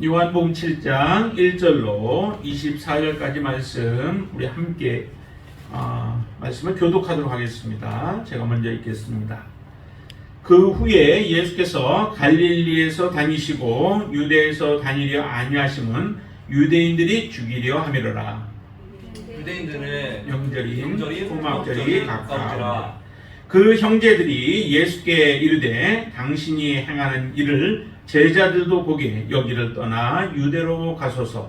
요한복음 7장 1절로 24절까지 말씀 우리 함께 말씀을 교독하도록 하겠습니다. 제가 먼저 읽겠습니다. 그 후에 예수께서 갈릴리에서 다니시고 유대에서 다니려 아니하심은 유대인들이 죽이려 함이로라. 유대인들은 명절인 초막절이 가까우니라. 그 형제들이 예수께 이르되 당신이 행하는 일을 제자들도 보게 여기를 떠나 유대로 가소서.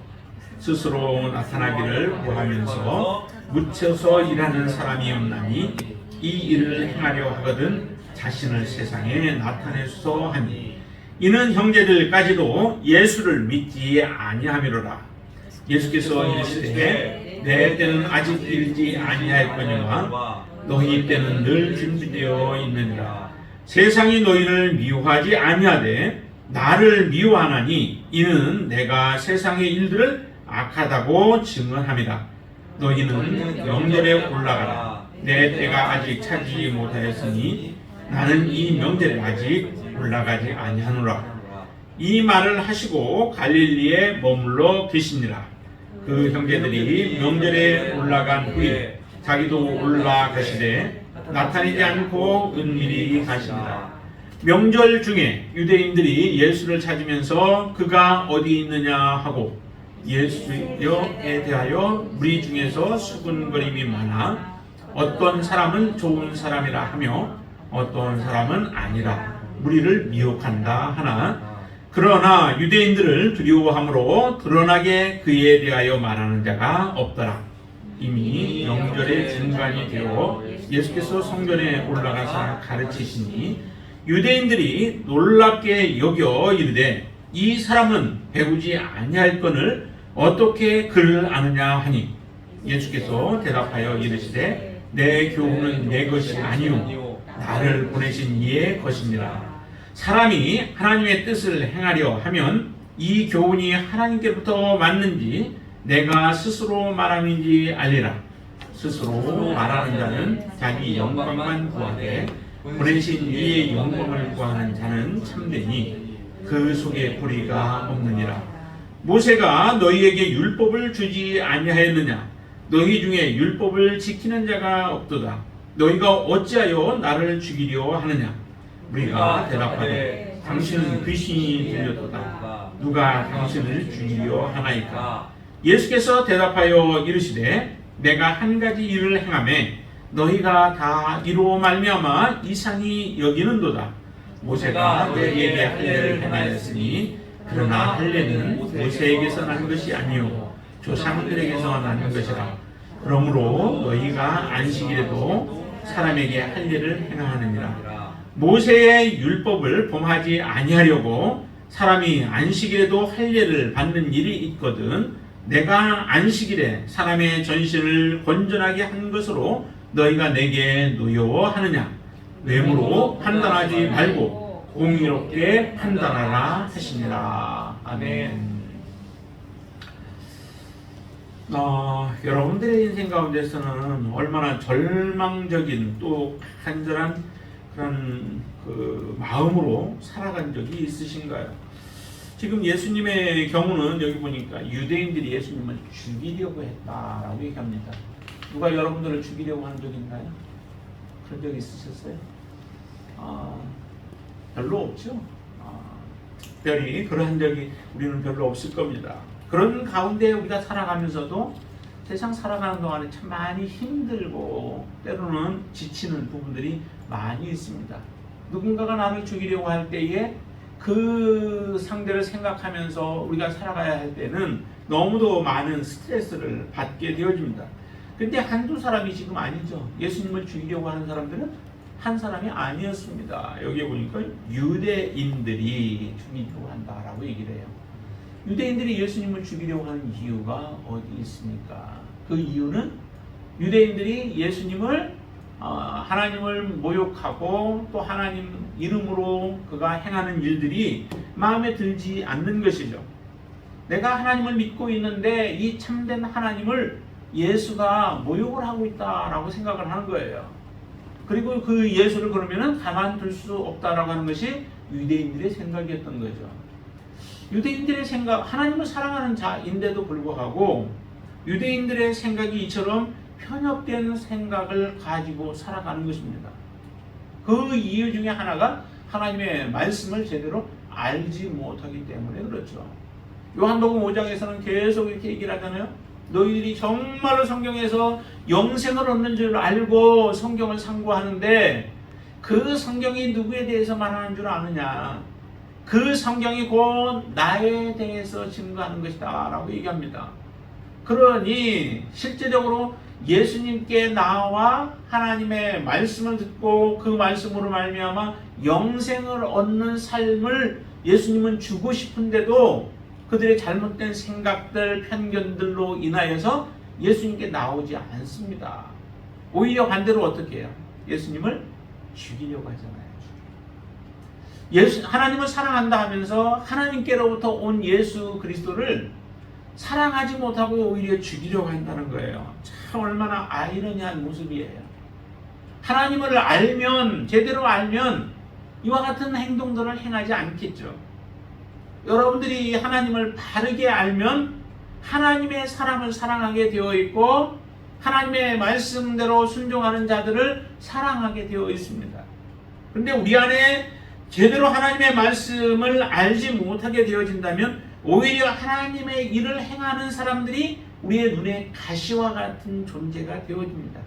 스스로 나타나기를 구하면서 묻혀서 일하는 사람이 없나니 이 일을 행하려 하거든 자신을 세상에 나타내소서 하니 이는 형제들까지도 예수를 믿지 아니함이로라. 예수께서 이르시되 내 때는 아직 이르지 아니하였거니와 너희 때는 늘 준비되어 있느니라. 세상이 너희를 미워하지 아니하되 나를 미워하나니 이는 내가 세상의 일들을 악하다고 증언함이다. 너희는 명절에 올라가라. 내 때가 아직 차지 못하였으니 나는 이 명절에 아직 올라가지 아니하노라. 이 말을 하시고 갈릴리에 머물러 계시니라. 그 형제들이 명절에 올라간 후에 자기도 올라가시되 나타나지 않고 은밀히 가시니라. 명절 중에 유대인들이 예수를 찾으면서 그가 어디 있느냐 하고 예수에 대하여 무리 중에서 수군거림이 많아 어떤 사람은 좋은 사람이라 하며 어떤 사람은 아니라 무리를 미혹한다 하나 그러나 유대인들을 두려워함으로 드러나게 그에 대하여 말하는 자가 없더라. 이미 명절의 중간이 되어 예수께서 성전에 올라가서 가르치시니 유대인들이 놀랍게 여겨 이르되 이 사람은 배우지 아니할거늘 어떻게 그를 아느냐 하니 예수께서 대답하여 이르시되 내 교훈은 내 것이 아니요 나를 보내신 이의 것이니라. 사람이 하나님의 뜻을 행하려 하면 이 교훈이 하나님께부터 맞는지 내가 스스로 말하는지 알리라. 스스로 말하는 자는 자기 영광만 구하되 보내신 이의 영광을 구하는 자는 참되니 그 속에 불의가 없느니라. 모세가 너희에게 율법을 주지 아니하였느냐? 너희 중에 율법을 지키는 자가 없도다. 너희가 어찌하여 나를 죽이려 하느냐? 우리가 대답하되 당신은 귀신이 들렸도다. 누가 당신을 죽이려 하나이까? 예수께서 대답하여 이르시되 내가 한 가지 일을 행하매 너희가 다 이로 말미암아 이상히 여기는도다. 모세가 너희에게 할례를 행하였으니 그러나 할례는 모세에게서 난 것이 아니요 조상들에게서 난 것이라. 그러므로 너희가 안식일에도 사람에게 할례를 행하느니라. 모세의 율법을 범하지 아니하려고 사람이 안식일에도 할례를 받는 일이 있거든 내가 안식일에 사람의 전신을 건전하게 한 것으로 너희가 내게 노여워하느냐? 외모로 판단하지 말고 공의롭게 판단하라 하시니라. 아멘. 여러분들의 인생 가운데서는 얼마나 절망적인 또 간절한 그런 마음으로 살아간 적이 있으신가요? 지금 예수님의 경우는 여기 보니까 유대인들이 예수님을 죽이려고 했다라고 얘기합니다. 누가 여러분들을 죽이려고 한 적 있나요? 그런 적 있으셨어요? 별로 없죠. 특별히 그런 적이 우리는 별로 없을 겁니다. 그런 가운데 우리가 살아가면서도 세상 살아가는 동안에 참 많이 힘들고 때로는 지치는 부분들이 많이 있습니다. 누군가가 나를 죽이려고 할 때에 그 상대를 생각하면서 우리가 살아가야 할 때는 너무도 많은 스트레스를 받게 되어집니다. 근데 한두 사람이 지금 아니죠. 예수님을 죽이려고 하는 사람들은 한 사람이 아니었습니다. 여기 보니까 유대인들이 죽이려고 한다라고 얘기를 해요. 유대인들이 예수님을 죽이려고 하는 이유가 어디 있습니까? 그 이유는 유대인들이 예수님을 하나님을 모욕하고 또 하나님 이름으로 그가 행하는 일들이 마음에 들지 않는 것이죠. 내가 하나님을 믿고 있는데 이 참된 하나님을 예수가 모욕을 하고 있다라고 생각을 하는 거예요. 그리고 그 예수를 그러면은 가만둘 수 없다라고 하는 것이 유대인들의 생각이었던 거죠. 유대인들의 생각, 하나님을 사랑하는 자인데도 불구하고 유대인들의 생각이 이처럼 편협된 생각을 가지고 살아가는 것입니다. 그 이유 중에 하나가 하나님의 말씀을 제대로 알지 못하기 때문에 그렇죠. 요한복음 5장에서는 계속 이렇게 얘기를 하잖아요. 너희들이 정말로 성경에서 영생을 얻는 줄 알고 성경을 상고하는데 그 성경이 누구에 대해서 말하는 줄 아느냐? 그 성경이 곧 나에 대해서 증거하는 것이다 라고 얘기합니다. 그러니 실제적으로 예수님께 나와 하나님의 말씀을 듣고 그 말씀으로 말미암아 영생을 얻는 삶을 예수님은 주고 싶은데도 그들의 잘못된 생각들, 편견들로 인하여서 예수님께 나오지 않습니다. 오히려 반대로 어떻게 해요? 예수님을 죽이려고 하잖아요. 하나님을 사랑한다 하면서 하나님께로부터 온 예수 그리스도를 사랑하지 못하고 오히려 죽이려고 한다는 거예요. 참 얼마나 아이러니한 모습이에요. 하나님을 알면, 제대로 알면 이와 같은 행동들을 행하지 않겠죠. 여러분들이 하나님을 바르게 알면 하나님의 사람을 사랑하게 되어 있고 하나님의 말씀대로 순종하는 자들을 사랑하게 되어 있습니다. 그런데 우리 안에 제대로 하나님의 말씀을 알지 못하게 되어진다면 오히려 하나님의 일을 행하는 사람들이 우리의 눈에 가시와 같은 존재가 되어집니다.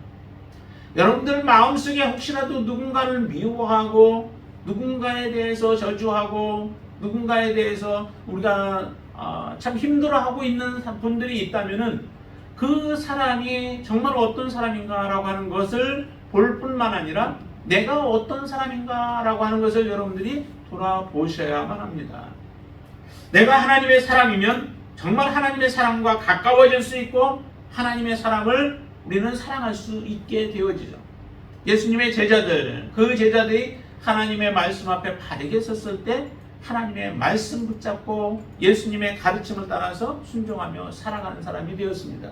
여러분들 마음속에 혹시라도 누군가를 미워하고 누군가에 대해서 저주하고 누군가에 대해서 우리가 참 힘들어하고 있는 분들이 있다면은 그 사람이 정말 어떤 사람인가라고 하는 것을 볼 뿐만 아니라 내가 어떤 사람인가라고 하는 것을 여러분들이 돌아보셔야만 합니다. 내가 하나님의 사람이면 정말 하나님의 사랑과 가까워질 수 있고 하나님의 사람을 우리는 사랑할 수 있게 되어지죠. 예수님의 제자들, 그 제자들이 하나님의 말씀 앞에 바르게 섰을 때 하나님의 말씀 붙잡고 예수님의 가르침을 따라서 순종하며 살아가는 사람이 되었습니다.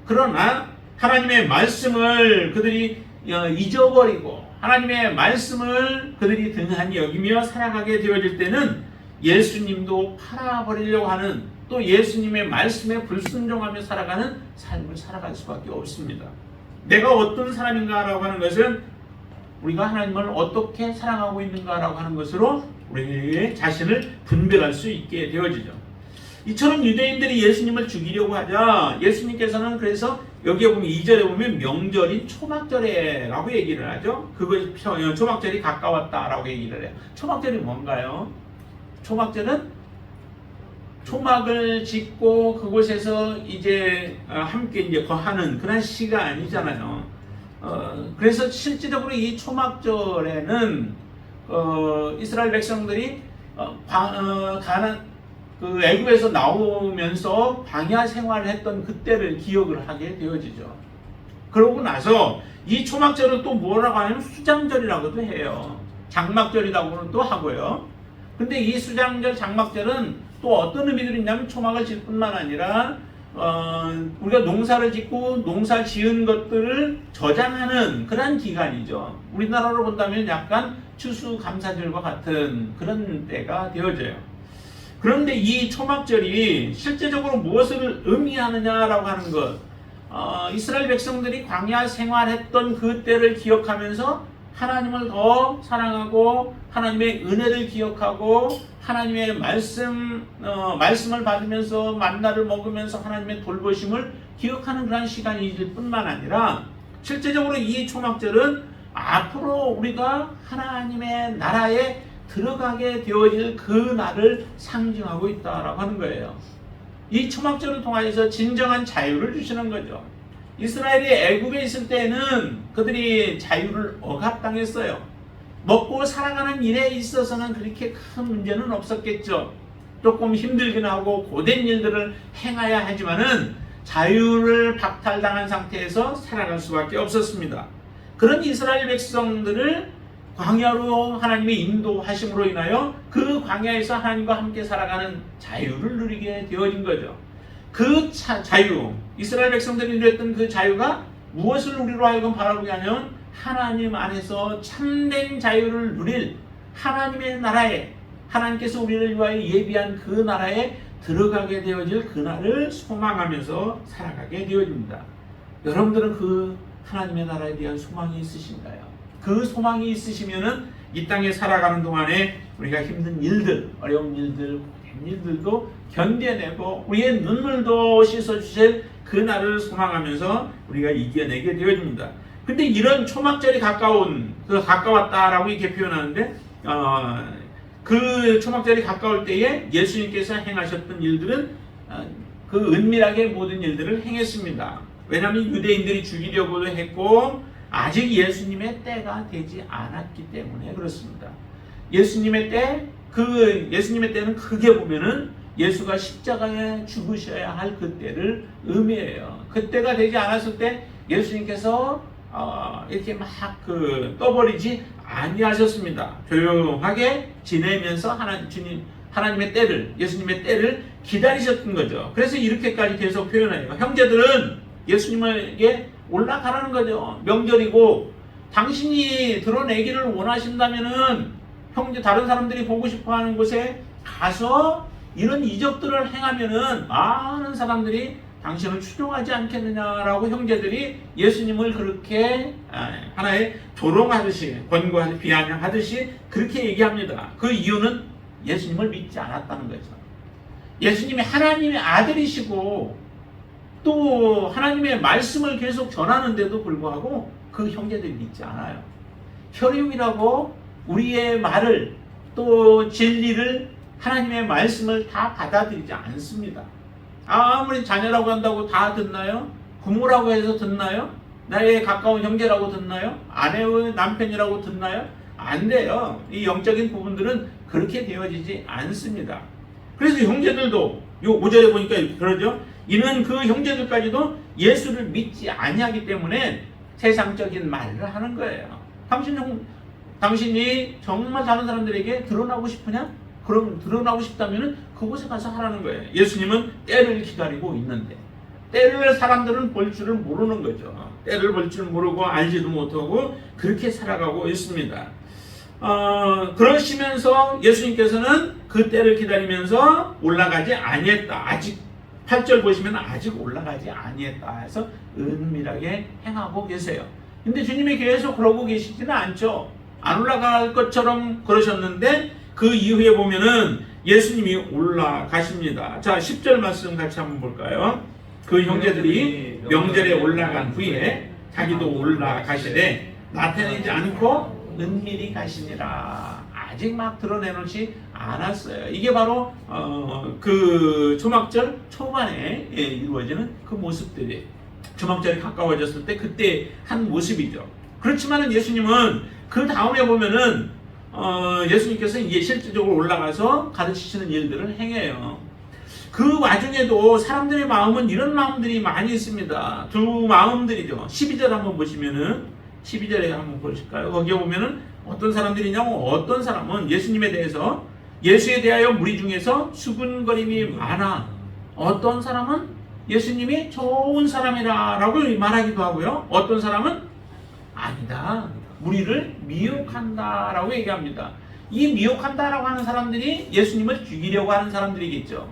그러나 하나님의 말씀을 그들이 잊어버리고 하나님의 말씀을 그들이 등한히 여기며 살아가게 되어질 때는 예수님도 팔아버리려고 하는 또 예수님의 말씀에 불순종하며 살아가는 삶을 살아갈 수밖에 없습니다. 내가 어떤 사람인가라고 하는 것은 우리가 하나님을 어떻게 사랑하고 있는가라고 하는 것으로 우리의 자신을 분별할 수 있게 되어지죠. 이처럼 유대인들이 예수님을 죽이려고 하자 예수님께서는 그래서 여기에 보면 2절에 보면 명절인 초막절에라고 얘기를 하죠. 그것이 초막절이 가까웠다라고 얘기를 해요. 초막절이 뭔가요? 초막절은 초막을 짓고 그곳에서 이제 함께 이제 거하는 그런 시간이잖아요. 그래서 실질적으로 이 초막절에는 이스라엘 백성들이 애굽에서 나오면서 광야 생활을 했던 그때를 기억을 하게 되어지죠. 그러고 나서 이 초막절을 또 뭐라고 하냐면 수장절이라고도 해요. 장막절이라고는 또 하고요. 근데 이 수장절, 장막절은 또 어떤 의미들이 있냐면 초막을 질 뿐만 아니라 우리가 농사를 짓고 농사 지은 것들을 저장하는 그런 기간이죠. 우리나라로 본다면 약간 추수감사절과 같은 그런 때가 되어져요. 그런데 이 초막절이 실제적으로 무엇을 의미하느냐라고 하는 것, 이스라엘 백성들이 광야 생활했던 그 때를 기억하면서 하나님을 더 사랑하고 하나님의 은혜를 기억하고 하나님의 말씀을 받으면서 만나를 먹으면서 하나님의 돌보심을 기억하는 그런 시간일 뿐만 아니라 실제적으로 이 초막절은 앞으로 우리가 하나님의 나라에 들어가게 되어질 그 날을 상징하고 있다라고 하는 거예요. 이 초막절을 통해서 진정한 자유를 주시는 거죠. 이스라엘이 애굽에 있을 때는 그들이 자유를 억압당했어요. 먹고 살아가는 일에 있어서는 그렇게 큰 문제는 없었겠죠. 조금 힘들긴 하고 고된 일들을 행해야 하지만은 자유를 박탈당한 상태에서 살아갈 수밖에 없었습니다. 그런 이스라엘 백성들을 광야로 하나님의 인도하심으로 인하여 그 광야에서 하나님과 함께 살아가는 자유를 누리게 되어진 거죠. 그 자유, 이스라엘 백성들이 누렸던 그 자유가 무엇을 우리로 하여금 바라보게 하냐면 하나님 안에서 참된 자유를 누릴 하나님의 나라에 하나님께서 우리를 위하여 예비한 그 나라에 들어가게 되어질 그날을 소망하면서 살아가게 되어집니다. 여러분들은 그 하나님의 나라에 대한 소망이 있으신가요? 그 소망이 있으시면은 이 땅에 살아가는 동안에 우리가 힘든 일들, 어려운 일들, 고된 일들도 견뎌내고 우리의 눈물도 씻어주실 그 날을 소망하면서 우리가 이겨내게 되어집니다. 근데 이런 초막절이 가까웠다라고 이렇게 표현하는데 그 초막절이 가까울 때에 예수님께서 행하셨던 일들은 그 은밀하게 모든 일들을 행했습니다. 왜냐하면 유대인들이 죽이려고도 했고 아직 예수님의 때가 되지 않았기 때문에 그렇습니다. 예수님의 때는 크게 보면은 예수가 십자가에 죽으셔야 할 그때를 의미해요. 그때가 되지 않았을 때 예수님께서 이렇게 막 떠버리지 아니하셨습니다. 조용하게 지내면서 하나님의 때를, 예수님의 때를 기다리셨던 거죠. 그래서 이렇게까지 계속 표현해요. 형제들은 예수님에게 올라가라는 거죠. 명절이고 당신이 드러내기를 원하신다면은 다른 사람들이 보고 싶어하는 곳에 가서 이런 이적들을 행하면은 많은 사람들이 당신을 추종하지 않겠느냐라고 형제들이 예수님을 그렇게 하나의 조롱하듯이 권고하듯이 비아냥하듯이 그렇게 얘기합니다. 그 이유는 예수님을 믿지 않았다는 거죠. 예수님이 하나님의 아들이시고 또 하나님의 말씀을 계속 전하는데도 불구하고 그 형제들이 믿지 않아요. 혈육이라고 우리의 말을 또 진리를 하나님의 말씀을 다 받아들이지 않습니다. 아무리 자녀라고 한다고 다 듣나요? 부모라고 해서 듣나요? 나의 가까운 형제라고 듣나요? 아내의 남편이라고 듣나요? 안 돼요. 이 영적인 부분들은 그렇게 되어지지 않습니다. 그래서 형제들도 요 5절에 보니까 그러죠. 이는 그 형제들까지도 예수를 믿지 아니하기 때문에 세상적인 말을 하는 거예요. 당신이 정말 다른 사람들에게 드러나고 싶으냐? 그럼 드러나고 싶다면 그곳에 가서 하라는 거예요. 예수님은 때를 기다리고 있는데 때를 사람들은 볼 줄을 모르는 거죠. 때를 볼 줄 모르고 알지도 못하고 그렇게 살아가고 있습니다. 그러시면서 예수님께서는 그 때를 기다리면서 올라가지 아니했다. 아직 8절 보시면 아직 올라가지 아니했다 해서 은밀하게 행하고 계세요. 근데 주님이 계속 그러고 계시지는 않죠. 안 올라갈 것처럼 그러셨는데 그 이후에 보면은 예수님이 올라가십니다. 자, 10절 말씀 같이 한번 볼까요? 그 형제들이 명절에 올라간 후에 자기도 올라가시되 나타내지 않고 은밀히 가시니라. 아직 막 드러내놓지 않았어요. 이게 바로 그 초막절 초반에 이루어지는 그 모습들이 초막절이 가까워졌을 때 그때 한 모습이죠. 그렇지만은 예수님은 그 다음에 보면은 예수님께서 이제 실질적으로 올라가서 가르치시는 일들을 행해요. 그 와중에도 사람들의 마음은 이런 마음들이 많이 있습니다. 두 마음들이죠. 12절 한번 보시면은 12절에 한번 보실까요? 거기에 보면은 어떤 사람들이냐면 어떤 사람은 예수님에 대해서 예수에 대하여 무리 중에서 수군거림이 많아. 어떤 사람은 예수님이 좋은 사람이라고 말하기도 하고요. 어떤 사람은 아니다. 무리를 미혹한다라고 얘기합니다. 이 미혹한다라고 하는 사람들이 예수님을 죽이려고 하는 사람들이겠죠.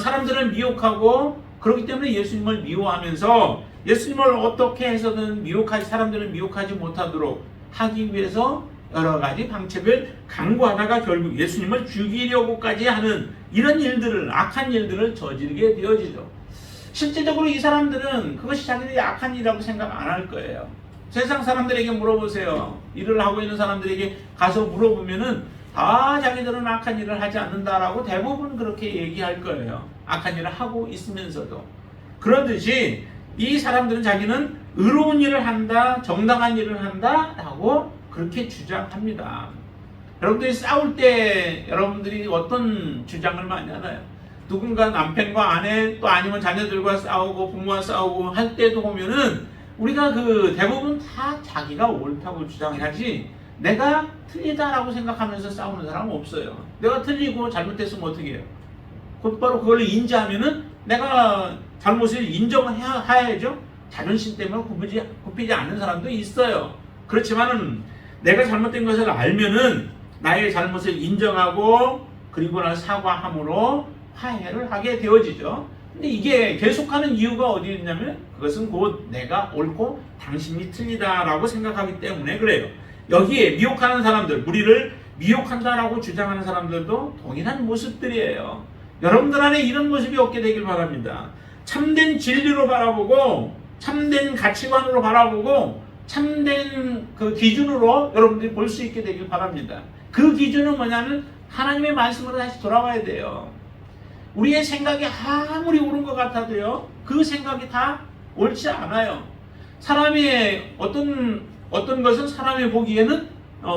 사람들을 미혹하고 그렇기 때문에 예수님을 미워하면서 예수님을 어떻게 해서든 사람들을 미혹하지 못하도록 하기 위해서 여러 가지 방책을 강구하다가 결국 예수님을 죽이려고까지 하는 이런 일들을, 악한 일들을 저지르게 되어지죠. 실제적으로 이 사람들은 그것이 자기들이 악한 일이라고 생각 안 할 거예요. 세상 사람들에게 물어보세요. 일을 하고 있는 사람들에게 가서 물어보면은 다 자기들은 악한 일을 하지 않는다라고 대부분 그렇게 얘기할 거예요. 악한 일을 하고 있으면서도. 그러듯이 이 사람들은 자기는 의로운 일을 한다, 정당한 일을 한다라고 그렇게 주장합니다. 여러분들이 싸울 때 여러분들이 어떤 주장을 많이 하나요? 누군가 남편과 아내 또 아니면 자녀들과 싸우고 부모와 싸우고 할 때도 보면은 우리가 대부분 다 자기가 옳다고 주장하지 내가 틀리다라고 생각하면서 싸우는 사람은 없어요. 내가 틀리고 잘못했으면 어떻게 해요? 곧바로 그걸 인지하면은 내가 잘못을 인정해야죠. 자존심 때문에 굽히지 않는 사람도 있어요. 그렇지만은 내가 잘못된 것을 알면은 나의 잘못을 인정하고 그리고 나 사과함으로 화해를 하게 되어지죠. 근데 이게 계속하는 이유가 어디 있냐면 그것은 곧 내가 옳고 당신이 틀리다라고 생각하기 때문에 그래요. 여기에 미혹하는 사람들, 우리를 미혹한다라고 주장하는 사람들도 동일한 모습들이에요. 여러분들 안에 이런 모습이 없게 되길 바랍니다. 참된 진리로 바라보고 참된 가치관으로 바라보고 참된 그 기준으로 여러분들이 볼 수 있게 되길 바랍니다. 그 기준은 뭐냐면 하나님의 말씀으로 다시 돌아와야 돼요. 우리의 생각이 아무리 옳은 것 같아도요, 그 생각이 다 옳지 않아요. 사람의 어떤 것은 사람이 보기에는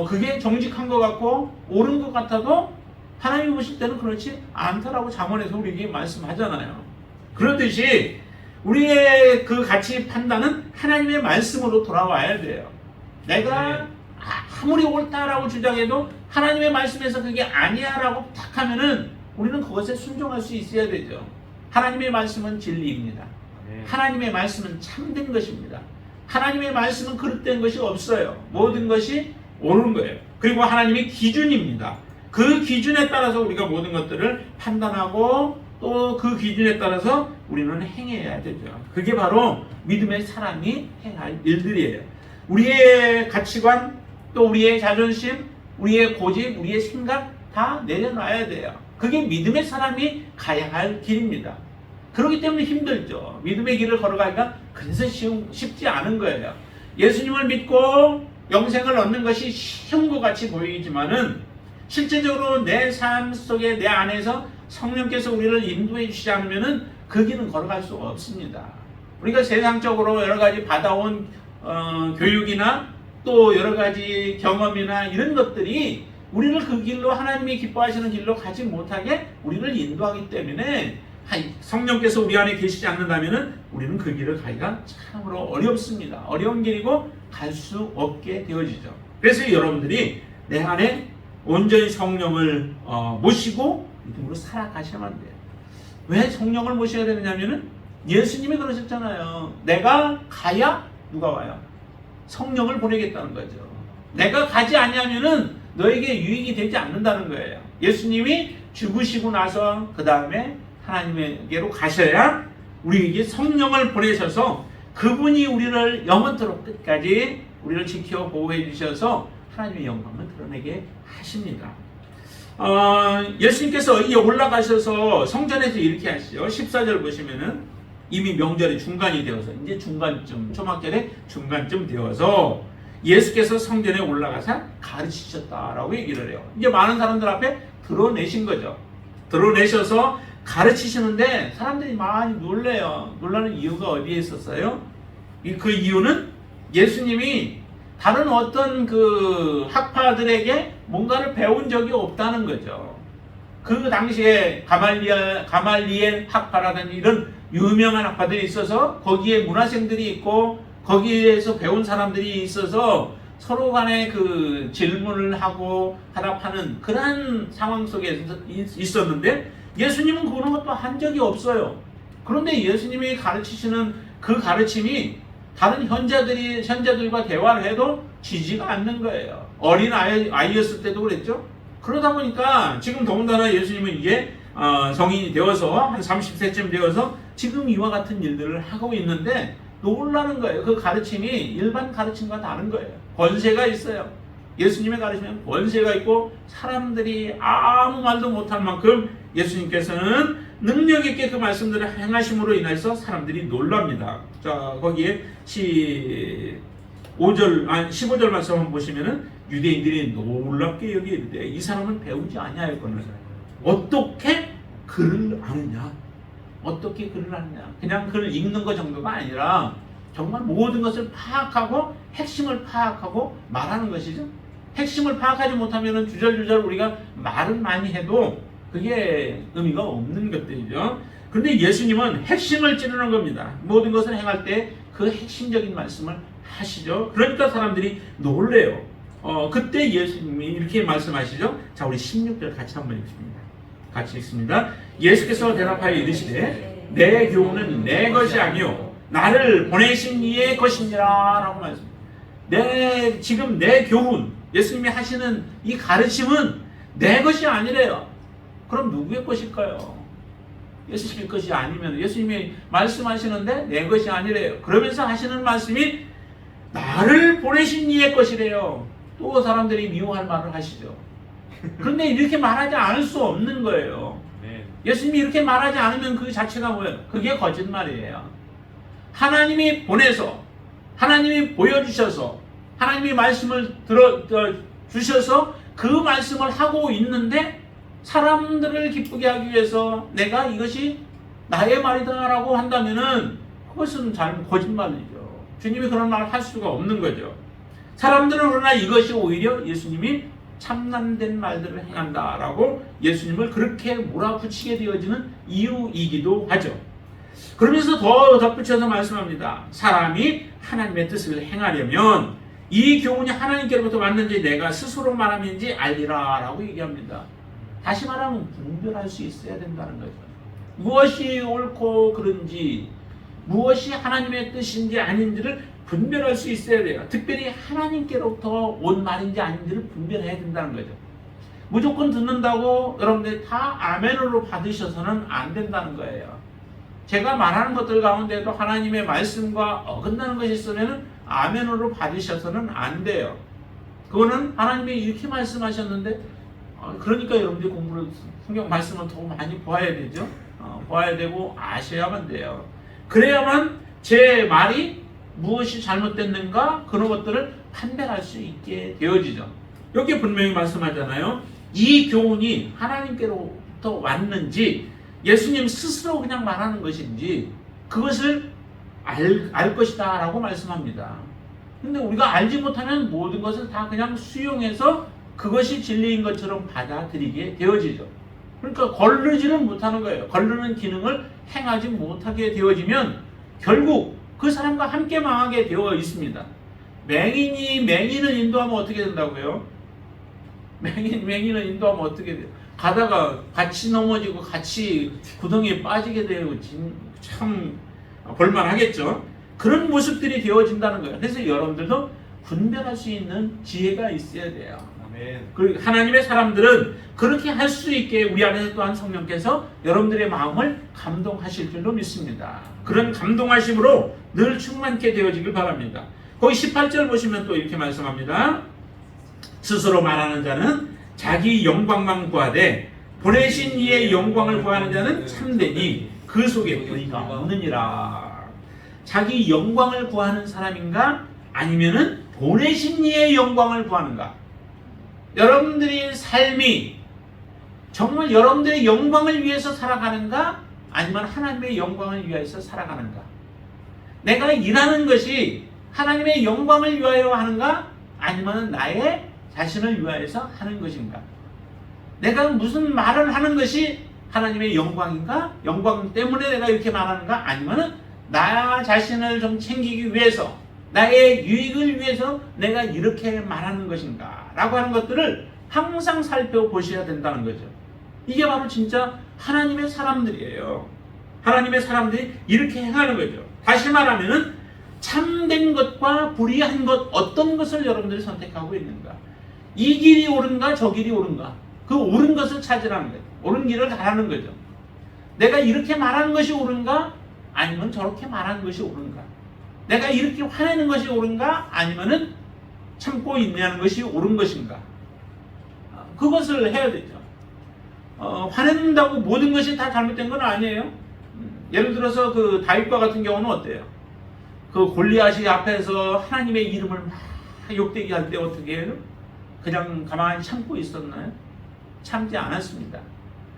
그게 정직한 것 같고 옳은 것 같아도 하나님이 보실 때는 그렇지 않다라고 잠언에서 우리에게 말씀하잖아요. 그렇듯이 우리의 그 가치 판단은 하나님의 말씀으로 돌아와야 돼요. 내가 아무리 옳다라고 주장해도 하나님의 말씀에서 그게 아니야라고 딱 하면은 우리는 그것에 순종할 수 있어야 되죠. 하나님의 말씀은 진리입니다. 하나님의 말씀은 참된 것입니다. 하나님의 말씀은 그릇된 것이 없어요. 모든 것이 옳은 거예요. 그리고 하나님의 기준입니다. 그 기준에 따라서 우리가 모든 것들을 판단하고 또 그 기준에 따라서 우리는 행해야 되죠. 그게 바로 믿음의 사람이 해야 할 일들이에요. 우리의 가치관, 또 우리의 자존심, 우리의 고집, 우리의 생각 다 내려놔야 돼요. 그게 믿음의 사람이 가야 할 길입니다. 그렇기 때문에 힘들죠. 믿음의 길을 걸어가기가 그래서 쉽지 않은 거예요. 예수님을 믿고 영생을 얻는 것이 쉬운 것 같이 보이지만은 실제적으로 내 삶 속에 내 안에서 성령께서 우리를 인도해 주시지 않으면은 그 길은 걸어갈 수 없습니다. 우리가 세상적으로 여러 가지 받아온 교육이나 또 여러 가지 경험이나 이런 것들이 우리를 그 길로 하나님이 기뻐하시는 길로 가지 못하게 우리를 인도하기 때문에 성령께서 우리 안에 계시지 않는다면은 우리는 그 길을 가기가 참으로 어렵습니다. 어려운 길이고 갈 수 없게 되어지죠. 그래서 여러분들이 내 안에 온전히 성령을 모시고 믿음으로 살아가셔야만 돼요. 왜 성령을 모셔야 되느냐면은 예수님이 그러셨잖아요. 내가 가야 누가 와요? 성령을 보내겠다는 거죠. 내가 가지 않냐면은 너에게 유익이 되지 않는다는 거예요. 예수님이 죽으시고 나서 그 다음에 하나님에게로 가셔야 우리에게 성령을 보내셔서 그분이 우리를 영원토록 끝까지 우리를 지켜 보호해 주셔서 하나님의 영광을 드러내게 하십니다. 예수님께서 이 올라가셔서 성전에서 이렇게 하시죠. 14절 보시면은 이미 명절의 중간이 되어서 이제 중간쯤, 초막절의 중간쯤 되어서 예수께서 성전에 올라가서 가르치셨다라고 얘기를 해요. 이제 많은 사람들 앞에 드러내신 거죠. 드러내셔서 가르치시는데 사람들이 많이 놀래요. 놀라는 이유가 어디에 있었어요? 그 이유는 예수님이 다른 어떤 그 학파들에게 뭔가를 배운 적이 없다는 거죠. 그 당시에 가말리엘 학파라든지 이런 유명한 학파들이 있어서 거기에 문화생들이 있고 거기에서 배운 사람들이 있어서 서로 간에 그 질문을 하고 하답하는 그러한 상황 속에 있었는데 예수님은 그런 것도 한 적이 없어요. 그런데 예수님이 가르치시는 그 가르침이 다른 현자들과 대화를 해도 지지가 않는 거예요. 어린 아이였을 때도 그랬죠. 그러다 보니까 지금 더군다나 예수님은 이제 성인이 되어서 한 30세쯤 되어서 지금 이와 같은 일들을 하고 있는데 놀라는 거예요. 그 가르침이 일반 가르침과 다른 거예요. 권세가 있어요. 예수님의 가르침은 권세가 있고 사람들이 아무 말도 못할 만큼 예수님께서는 능력 있게 그 말씀들을 행하심으로 인해서 사람들이 놀랍니다. 자, 거기에 15절 말씀 한번 보시면은 유대인들이 놀랍게 여기이르되 이 사람은 배우지 아니하였거늘 어떻게 글을 아느냐? 어떻게 글을 아느냐? 그냥 글을 읽는 것 정도가 아니라 정말 모든 것을 파악하고 핵심을 파악하고 말하는 것이죠. 핵심을 파악하지 못하면 주절주절 우리가 말은 많이 해도 그게 의미가 없는 것들이죠. 그런데 예수님은 핵심을 찌르는 겁니다. 모든 것을 행할 때 그 핵심적인 말씀을 하시죠. 그러니까 사람들이 놀래요. 그때 예수님이 이렇게 말씀하시죠. 자, 우리 16절 같이 한번 읽습니다. 같이 읽습니다. 예수께서 대답하여 이르시되 내 교훈은 내 것이 아니요 나를 보내신 이의 것이니라 라고 말씀합니다. 지금 내 교훈, 예수님이 하시는 이 가르침은 내 것이 아니래요. 그럼 누구의 것일까요? 예수님 것이 아니면 예수님이 말씀하시는데 내 것이 아니래요. 그러면서 하시는 말씀이 나를 보내신 이의 것이래요. 또 사람들이 미워할 말을 하시죠. 그런데 이렇게 말하지 않을 수 없는 거예요. 예수님이 이렇게 말하지 않으면 그 자체가 뭐예요? 그게 거짓말이에요. 하나님이 보내서 하나님이 보여주셔서 하나님이 말씀을 주셔서 그 말씀을 하고 있는데 사람들을 기쁘게 하기 위해서 내가 이것이 나의 말이다 라고 한다면은 그것은 거짓말이죠. 주님이 그런 말을 할 수가 없는 거죠. 사람들은 그러나 이것이 오히려 예수님이 참남된 말들을 행한다 라고 예수님을 그렇게 몰아붙이게 되어지는 이유이기도 하죠. 그러면서 더 덧붙여서 말씀합니다. 사람이 하나님의 뜻을 행하려면 이 교훈이 하나님께로부터 왔는지 내가 스스로 말함인지 알리라 라고 얘기합니다. 다시 말하면 분별할 수 있어야 된다는 거죠. 무엇이 옳고 그른지 무엇이 하나님의 뜻인지 아닌지를 분별할 수 있어야 돼요. 특별히 하나님께로부터 온 말인지 아닌지를 분별해야 된다는 거죠. 무조건 듣는다고 여러분들이 다 아멘으로 받으셔서는 안 된다는 거예요. 제가 말하는 것들 가운데도 하나님의 말씀과 어긋나는 것이 있으면 아멘으로 받으셔서는 안 돼요. 그거는 하나님이 이렇게 말씀하셨는데 그러니까 여러분들이 공부를 성경 말씀을 더 많이 보아야 되죠. 보아야 되고 아셔야만 돼요. 그래야만 제 말이 무엇이 잘못됐는가 그런 것들을 판별할 수 있게 되어지죠. 여기 분명히 말씀하잖아요. 이 교훈이 하나님께로부터 왔는지 예수님 스스로 그냥 말하는 것인지 그것을 알 것이다 라고 말씀합니다. 근데 우리가 알지 못하면 모든 것을 다 그냥 수용해서 그것이 진리인 것처럼 받아들이게 되어지죠. 그러니까 거르지는 못하는 거예요. 거르는 기능을 행하지 못하게 되어지면 결국 그 사람과 함께 망하게 되어 있습니다. 맹인이 맹인을 인도하면 어떻게 된다고요? 맹인을 인도하면 어떻게 돼요? 가다가 같이 넘어지고 같이 구덩이에 빠지게 되고 참 볼만하겠죠. 그런 모습들이 되어진다는 거예요. 그래서 여러분들도 분별할 수 있는 지혜가 있어야 돼요. 그리고 하나님의 사람들은 그렇게 할 수 있게 우리 안에서 또한 성령께서 여러분들의 마음을 감동하실 줄로 믿습니다. 그런 감동하심으로 늘 충만케 되어지길 바랍니다. 거기 18절 보시면 또 이렇게 말씀합니다. 스스로 말하는 자는 자기 영광만 구하되 보내신 이의 영광을 구하는 자는 참되니 그 속에 불의가 없느니라. 자기 영광을 구하는 사람인가 아니면은 보내신 이의 영광을 구하는가? 여러분들의 삶이 정말 여러분들의 영광을 위해서 살아가는가 아니면 하나님의 영광을 위해서 살아가는가? 내가 일하는 것이 하나님의 영광을 위하여 하는가 아니면 나의 자신을 위하여서 하는 것인가? 내가 무슨 말을 하는 것이 하나님의 영광인가? 영광 때문에 내가 이렇게 말하는가? 아니면 나 자신을 좀 챙기기 위해서 나의 유익을 위해서 내가 이렇게 말하는 것인가? 라고 하는 것들을 항상 살펴보셔야 된다는 거죠. 이게 바로 진짜 하나님의 사람들이에요. 하나님의 사람들이 이렇게 행하는 거죠. 다시 말하면 참된 것과 불의한 것 어떤 것을 여러분들이 선택하고 있는가? 이 길이 옳은가 저 길이 옳은가? 그 옳은 것을 찾으라는 거죠. 옳은 길을 가라는 거죠. 내가 이렇게 말하는 것이 옳은가? 아니면 저렇게 말하는 것이 옳은가? 내가 이렇게 화내는 것이 옳은가? 아니면은 참고 인내하는 것이 옳은 것인가? 그것을 해야 되죠. 화낸다고 모든 것이 다 잘못된 건 아니에요. 예를 들어서 그 다윗과 같은 경우는 어때요? 그 골리앗이 앞에서 하나님의 이름을 막 욕되게 할 때 어떻게 해요? 그냥 가만히 참고 있었나요? 참지 않았습니다.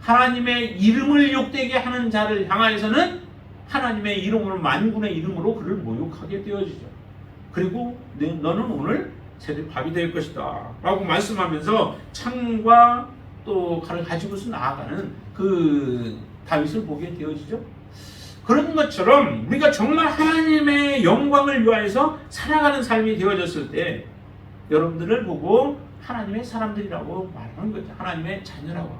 하나님의 이름을 욕되게 하는 자를 향하여서는 하나님의 이름으로 만군의 이름으로 그를 모욕하게 되어지죠. 그리고 너는 오늘 새들 밥이 될 것이다 라고 말씀하면서 창과 또 칼을 가지고서 나아가는 그 다윗을 보게 되어지죠. 그런 것처럼 우리가 정말 하나님의 영광을 위하여서 살아가는 삶이 되어졌을 때 여러분들을 보고 하나님의 사람들이라고 말하는 거죠. 하나님의 자녀라고.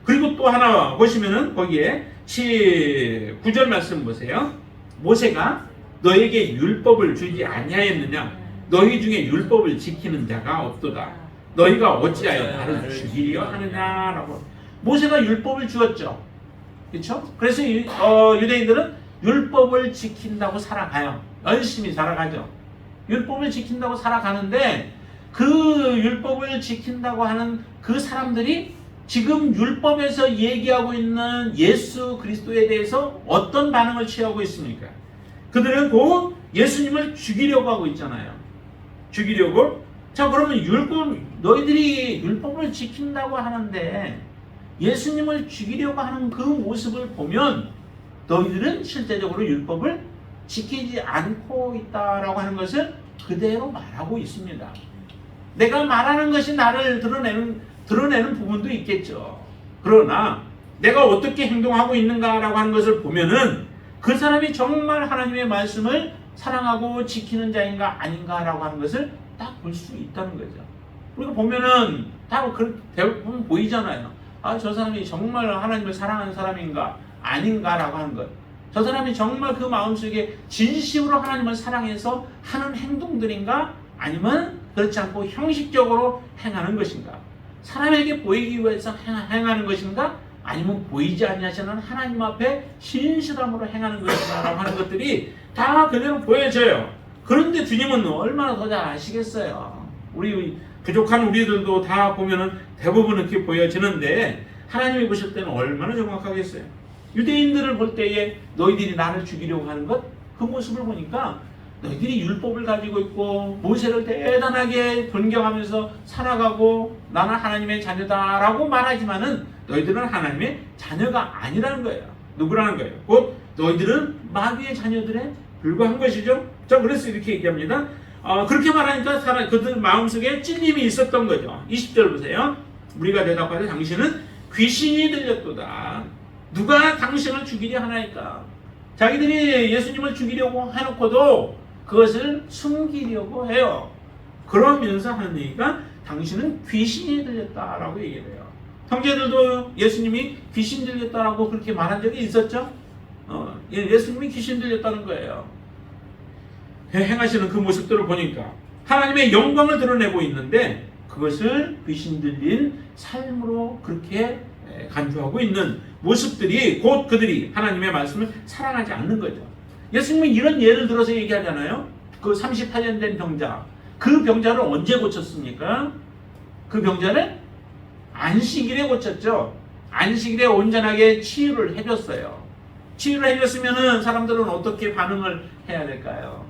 그리고 또 하나 보시면은 거기에 9절 말씀 보세요. 모세가 너에게 율법을 주지 아니하였느냐? 너희 중에 율법을 지키는 자가 없도다. 너희가 어찌하여 나를 죽이려 하느냐라고. 모세가 율법을 주었죠. 그렇죠? 그래서 유대인들은 율법을 지킨다고 살아가요. 열심히 살아가죠. 율법을 지킨다고 살아가는데 그 율법을 지킨다고 하는 그 사람들이 지금 율법에서 얘기하고 있는 예수 그리스도에 대해서 어떤 반응을 취하고 있습니까? 그들은 곧 예수님을 죽이려고 하고 있잖아요. 죽이려고? 자, 그러면 너희들이 율법을 지킨다고 하는데 예수님을 죽이려고 하는 그 모습을 보면 너희들은 실제적으로 율법을 지키지 않고 있다라고 하는 것을 그대로 말하고 있습니다. 내가 말하는 것이 나를 드러내는 부분도 있겠죠. 그러나 내가 어떻게 행동하고 있는가라고 하는 것을 보면은 그 사람이 정말 하나님의 말씀을 사랑하고 지키는 자인가 아닌가라고 하는 것을 딱 볼 수 있다는 거죠. 우리가 보면은 다 대부분 보이잖아요. 아, 저 사람이 정말 하나님을 사랑하는 사람인가 아닌가라고 하는 것. 저 사람이 정말 그 마음속에 진심으로 하나님을 사랑해서 하는 행동들인가 아니면 그렇지 않고 형식적으로 행하는 것인가. 사람에게 보이기 위해서 행하는 것인가 아니면 보이지 아니하시는 하나님 앞에 신실함으로 행하는 것인가 라고 하는 것들이 다 그대로 보여져요. 그런데 주님은 얼마나 더 잘 아시겠어요. 우리 부족한 우리들도 다 보면은 대부분 이렇게 보여지는데 하나님이 보실 때는 얼마나 정확하겠어요. 유대인들을 볼 때에 너희들이 나를 죽이려고 하는 것, 그 모습을 보니까 너희들이 율법을 가지고 있고 모세를 대단하게 존경하면서 살아가고 나는 하나님의 자녀다라고 말하지만은 너희들은 하나님의 자녀가 아니라는 거예요. 누구라는 거예요? 곧 너희들은 마귀의 자녀들에 불과한 것이죠. 자, 그래서 이렇게 얘기합니다. 그렇게 말하니까 그들 마음속에 찔림이 있었던 거죠. 20절 보세요. 우리가 대답하되 당신은 귀신이 들렸도다. 누가 당신을 죽이려 하나이까? 자기들이 예수님을 죽이려고 해놓고도 그것을 숨기려고 해요. 그러면서 하는 얘기가 당신은 귀신이 들렸다라고 얘기를 해요. 형제들도 예수님이 귀신 들렸다라고 그렇게 말한 적이 있었죠? 예수님이 귀신 들렸다는 거예요. 행하시는 그 모습들을 보니까 하나님의 영광을 드러내고 있는데 그것을 귀신 들린 삶으로 그렇게 간주하고 있는 모습들이 곧 그들이 하나님의 말씀을 사랑하지 않는 거죠. 예수님은 이런 예를 들어서 얘기하잖아요. 그 38년 된 병자, 그 병자를 언제 고쳤습니까? 그 병자를 안식일에 고쳤죠. 안식일에 온전하게 치유를 해줬어요. 치유를 해줬으면은 사람들은 어떻게 반응을 해야 될까요?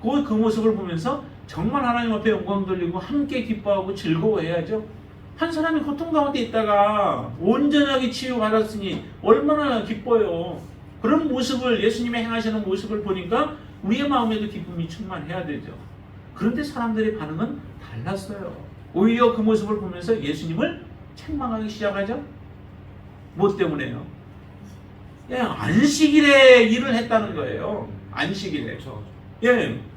그 모습을 보면서 정말 하나님 앞에 영광 돌리고 함께 기뻐하고 즐거워해야죠. 한 사람이 고통 가운데 있다가 온전하게 치유받았으니 얼마나 기뻐요. 그런 모습을 예수님이 행하시는 모습을 보니까 우리의 마음에도 기쁨이 충만해야 되죠. 그런데 사람들의 반응은 달랐어요. 오히려 그 모습을 보면서 예수님을 책망하기 시작하죠. 뭐 때문에요? 안식일에 일을 했다는 거예요. 안식일에.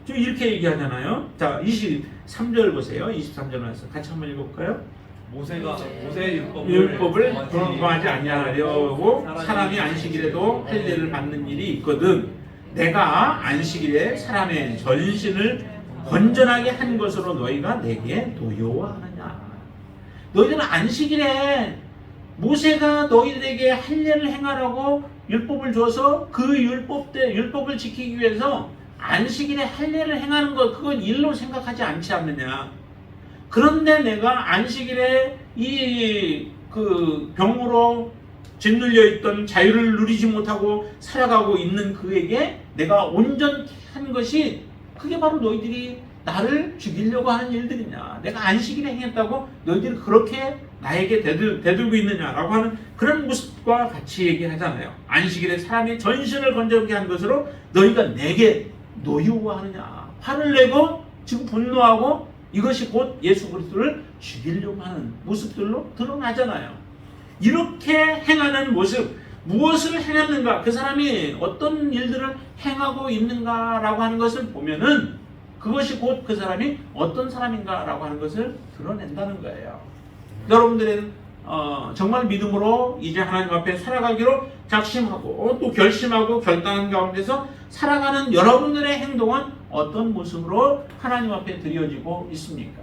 좀 이렇게 얘기하잖아요. 자, 23절 보세요. 23절 말씀 같이 한번 읽어볼까요? 모세의 율법을 범하지 아니하려고 사람이 안식일에도 할례를 받는 일이 있거든 내가 안식일에 사람의 전신을 건전하게 한 것으로 너희가 내게 노여워하느냐. 너희들은 안식일에 모세가 너희들에게 할례를 행하라고 율법을 줘서 그 율법을 지키기 위해서 안식일에 할례를 행하는 것, 그건 일로 생각하지 않지 않느냐. 그런데 내가 안식일에 그 병으로 짓눌려 있던 자유를 누리지 못하고 살아가고 있는 그에게 내가 온전히 한 것이 그게 바로 너희들이 나를 죽이려고 하는 일들이냐. 내가 안식일에 행했다고 너희들이 그렇게 나에게 대들고 있느냐라고 하는 그런 모습과 같이 얘기하잖아요. 안식일에 사람의 전신을 건져게 한 것으로 너희가 내게 노여워하느냐. 화를 내고 지금 분노하고 이것이 곧 예수 그리스도를 죽이려고 하는 모습들로 드러나잖아요. 이렇게 행하는 모습, 무엇을 행했는가, 그 사람이 어떤 일들을 행하고 있는가라고 하는 것을 보면은 그것이 곧 그 사람이 어떤 사람인가라고 하는 것을 드러낸다는 거예요. 여러분들은 정말 믿음으로 이제 하나님 앞에 살아가기로 작심하고 또 결심하고 결단한 가운데서 살아가는 여러분들의 행동은 어떤 모습으로 하나님 앞에 드려지고 있습니까?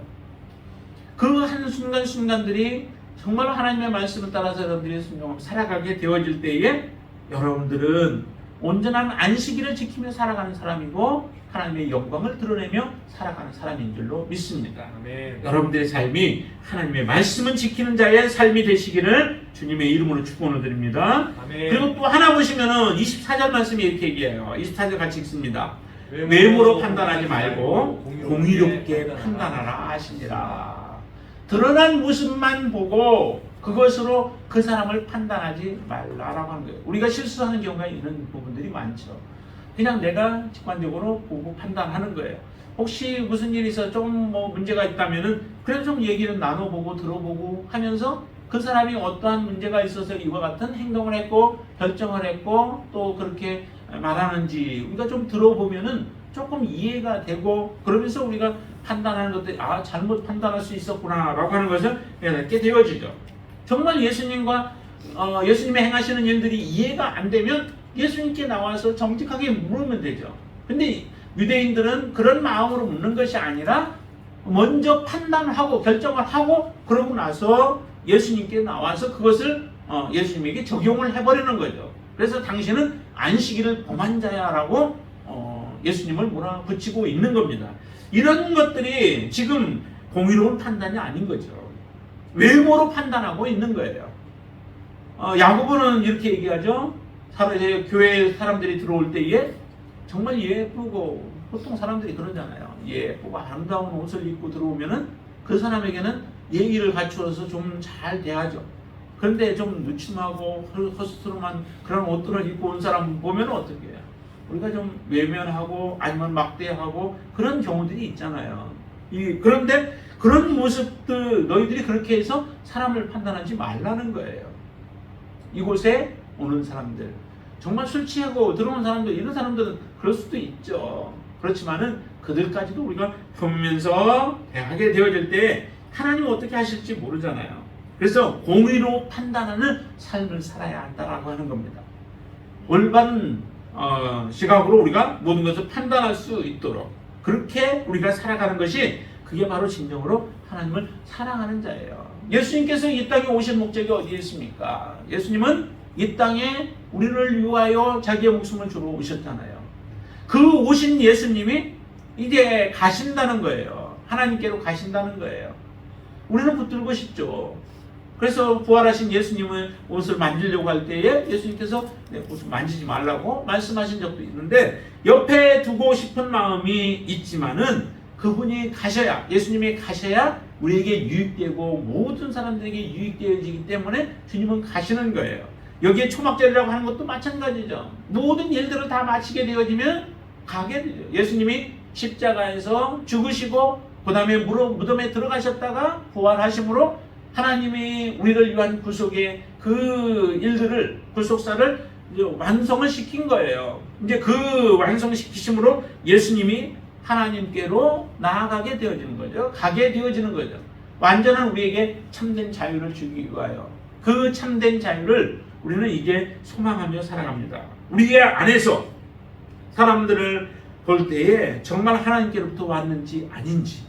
그 한순간순간들이 정말 하나님의 말씀을 따라서 여러분들이 살아가게 되어질 때에 여러분들은 온전한 안식일을 지키며 살아가는 사람이고 하나님의 영광을 드러내며 살아가는 사람인 줄로 믿습니다. 아멘. 여러분들의 삶이 하나님의 말씀을 지키는 자의 삶이 되시기를 주님의 이름으로 축원을 드립니다. 아멘. 그리고 또 하나 보시면은 24절 말씀이 이렇게 얘기해요. 24절 같이 읽습니다. 외모로 판단하지 말고 공의롭게 판단하라 하시니라. 드러난 모습만 보고 그것으로 그 사람을 판단하지 말라라고 하는 거예요. 우리가 실수하는 경우가 있는 부분들이 많죠. 그냥 내가 직관적으로 보고 판단하는 거예요. 혹시 무슨 일이 있어 좀 뭐 문제가 있다면은 그래도 좀 얘기를 나눠보고 들어보고 하면서 그 사람이 어떠한 문제가 있어서 이와 같은 행동을 했고 결정을 했고 또 그렇게 말하는지 우리가 좀 들어보면은 조금 이해가 되고 그러면서 우리가 판단하는 것들이 잘못 판단할 수 있었구나 라고 하는 것을 깨닫게 되어지죠. 정말 예수님과 예수님이 행하시는 일들이 이해가 안 되면 예수님께 나와서 정직하게 물으면 되죠. 근데 유대인들은 그런 마음으로 묻는 것이 아니라 먼저 판단하고 결정을 하고 그러고 나서 예수님께 나와서 그것을 예수님에게 적용을 해버리는 거죠. 그래서 당신은 안식일을 범한 자야라고 예수님을 몰아붙이고 있는 겁니다. 이런 것들이 지금 공의로운 판단이 아닌 거죠. 외모로 판단하고 있는 거예요. 야고보는 이렇게 얘기하죠. 교회 사람들이 들어올 때에 정말 예쁘고 보통 사람들이 그러잖아요. 예쁘고 아름다운 옷을 입고 들어오면은 그 사람에게는 예의를 갖추어서 좀 잘 대하죠. 그런데 좀 누침하고 허스트름한 그런 옷들을 입고 온 사람 보면 어떻게 해요? 우리가 좀 외면하고 아니면 막대하고 그런 경우들이 있잖아요. 그런데 그런 모습들 너희들이 그렇게 해서 사람을 판단하지 말라는 거예요. 이곳에 오는 사람들 정말 술 취하고 들어오는 사람들 이런 사람들은 그럴 수도 있죠. 그렇지만은 그들까지도 우리가 보면서 대하게 되어질 때 하나님은 어떻게 하실지 모르잖아요. 그래서 공의로 판단하는 삶을 살아야 한다라고 하는 겁니다. 올바른 시각으로 우리가 모든 것을 판단할 수 있도록 그렇게 우리가 살아가는 것이 그게 바로 진정으로 하나님을 사랑하는 자예요. 예수님께서 이 땅에 오신 목적이 어디에 있습니까? 예수님은 이 땅에 우리를 위하여 자기의 목숨을 주러 오셨잖아요. 그 오신 예수님이 이제 가신다는 거예요. 하나님께로 가신다는 거예요. 우리는 붙들고 싶죠. 그래서 부활하신 예수님은 옷을 만지려고 할 때에 예수님께서 내 옷을 만지지 말라고 말씀하신 적도 있는데 옆에 두고 싶은 마음이 있지만은 그분이 가셔야 예수님이 가셔야 우리에게 유익되고 모든 사람들에게 유익되어지기 때문에 주님은 가시는 거예요. 여기에 초막절이라고 하는 것도 마찬가지죠. 모든 일들을 다 마치게 되어지면 가게 되죠. 예수님이 십자가에서 죽으시고 그 다음에 무덤에 들어가셨다가 부활하심으로 하나님이 우리를 위한 구속의 그 일들을 구속사를 이제 완성을 시킨 거예요. 이제 그 완성시키심으로 예수님이 하나님께로 나아가게 되어지는 거죠. 가게 되어지는 거죠. 완전한 우리에게 참된 자유를 주기 위하여 그 참된 자유를 우리는 이제 소망하며 살아갑니다. 우리의 안에서 사람들을 볼 때에 정말 하나님께로부터 왔는지 아닌지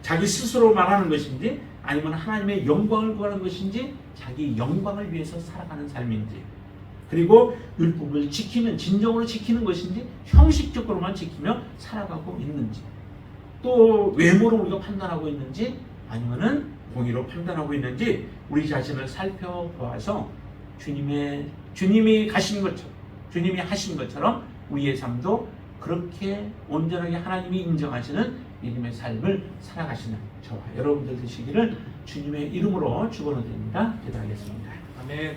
자기 스스로 말하는 것인지 아니면 하나님의 영광을 구하는 것인지 자기 영광을 위해서 살아가는 삶인지 그리고 율법을 지키면 진정으로 지키는 것인지 형식적으로만 지키며 살아가고 있는지 또 외모로 우리가 판단하고 있는지 아니면은 공의로 판단하고 있는지 우리 자신을 살펴보아서 주님이 가신 것처럼 주님이 하신 것처럼 우리의 삶도 그렇게 온전하게 하나님이 인정하시는 믿음의 삶을 살아가시는 저와 여러분들 되시기를 주님의 이름으로 축원드립니다. 기도하겠습니다. 아멘.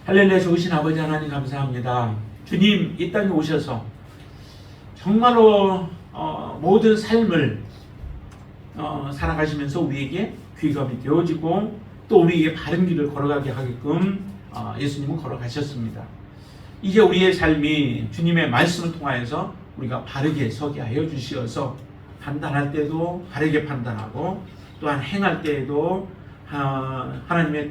할렐루야. 좋으신 아버지 하나님 감사합니다. 주님 이 땅에 오셔서 정말로 모든 삶을 살아가시면서 우리에게 귀감이 되어지고 또 우리에게 바른 길을 걸어가게 하게끔 예수님은 걸어가셨습니다. 이제 우리의 삶이 주님의 말씀을 통하여서 우리가 바르게 서게 하여 주시어서 판단할 때도 바르게 판단하고 또한 행할 때에도 하나님의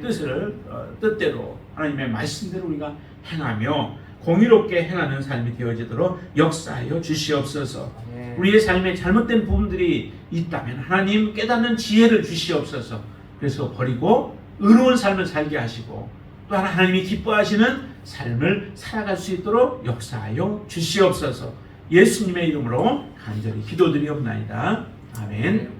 뜻대로 하나님의 말씀대로 우리가 행하며 공의롭게 행하는 삶이 되어지도록 역사하여 주시옵소서. 아멘. 우리의 삶에 잘못된 부분들이 있다면 하나님 깨닫는 지혜를 주시옵소서. 그래서 버리고 의로운 삶을 살게 하시고 또 하나님이 기뻐하시는 삶을 살아갈 수 있도록 역사하여 주시옵소서. 예수님의 이름으로 간절히 기도드리옵나이다. 아멘.